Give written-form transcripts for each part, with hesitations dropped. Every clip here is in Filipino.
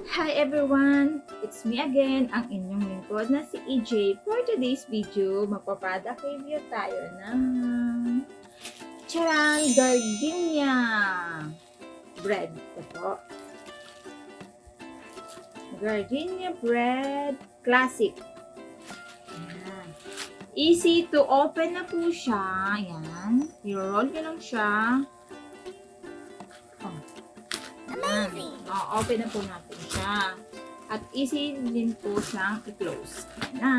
Hi everyone! It's me again, ang inyong lingkod na si EJ. For today's video, magpaproduct review tayo ng charan! Gardenia bread. Ito po. Gardenia bread classic. Ayan. Easy to open na po siya. Ayan. I-roll nyo lang siya. Amazing! Open na po natin siya. At easy din po siyang i-close. Ayan na.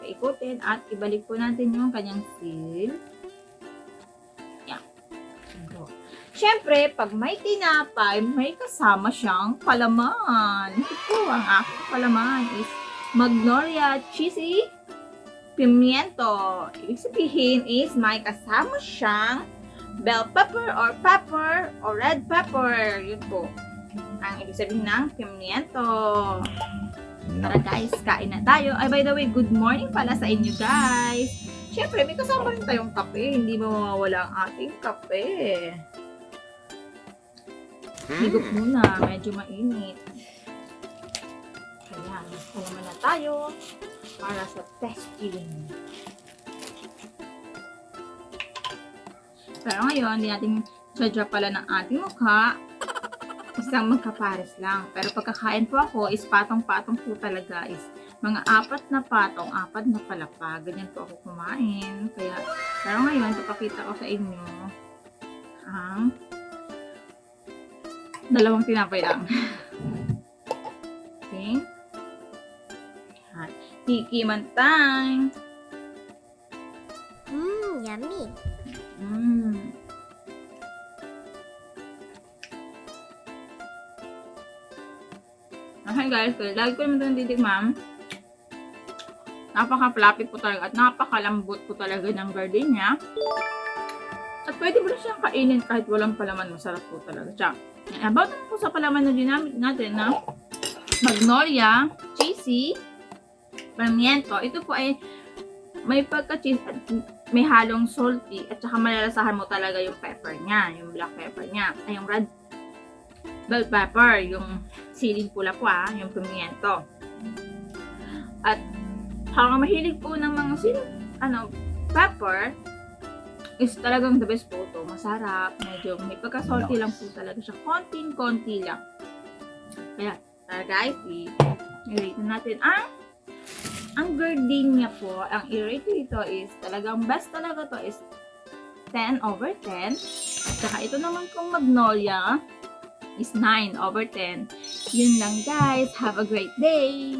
Paikutin at ibalik po natin yung kanyang seal. Yan. Ito. Siyempre, pag may tinapay, may kasama siyang palaman. Ito po, ang aking palaman is magnolia cheesy pimiento. Ibig sabihin is may kasama siyang bell pepper or red pepper. Yun po. Ang ibig sabihin ng pimiento. Tara guys, kain na tayo. Ay, by the way, good morning pala sa inyo guys. Siyempre, may kasama rin tayong kape. Hindi ba mawawala ang ating kape? Higop muna. Medyo mainit. Kaya, mas kalaman na tayo para sa testing. Pero ngayon, hindi natin sadya pala ng ating mukha. Isang magkapares lang. Pero pagkakain po ako, is patong-patong po talaga. Is mga 4 na patong, 4 na palapa. Ganyan po ako kumain. Kaya, pero ngayon, ipapakita ko sa inyo ang 2 tinapay lang. Okay? Tikiman time! Yummy! Okay guys, lagi ko naman itong titikman. Napaka-fluffy po talaga at napakalambot po talaga ng gardenia. At pwede mo rin siyang kainin kahit walang palaman. Masarap po talaga siya. About naman po sa palaman na ginamit natin na magnolia, cheesy, pimiento. Ito po ay may pagka-cheese at may halong salty at saka malalasahan mo talaga yung pepper niya, yung black pepper niya, ay yung red bell pepper, yung siling pula po yung pimiento. At hanggang mahilig po ng mga pepper, is talagang the best po ito. Masarap, medyo may pagka-salty lang po talaga siya, konting-konti lang. Kaya, tara guys, i-rate natin ang gardenia po, ang i-rate dito is talagang best talaga to is 10/10. At saka ito naman kong magnolia is 9/10. Yun lang guys. Have a great day!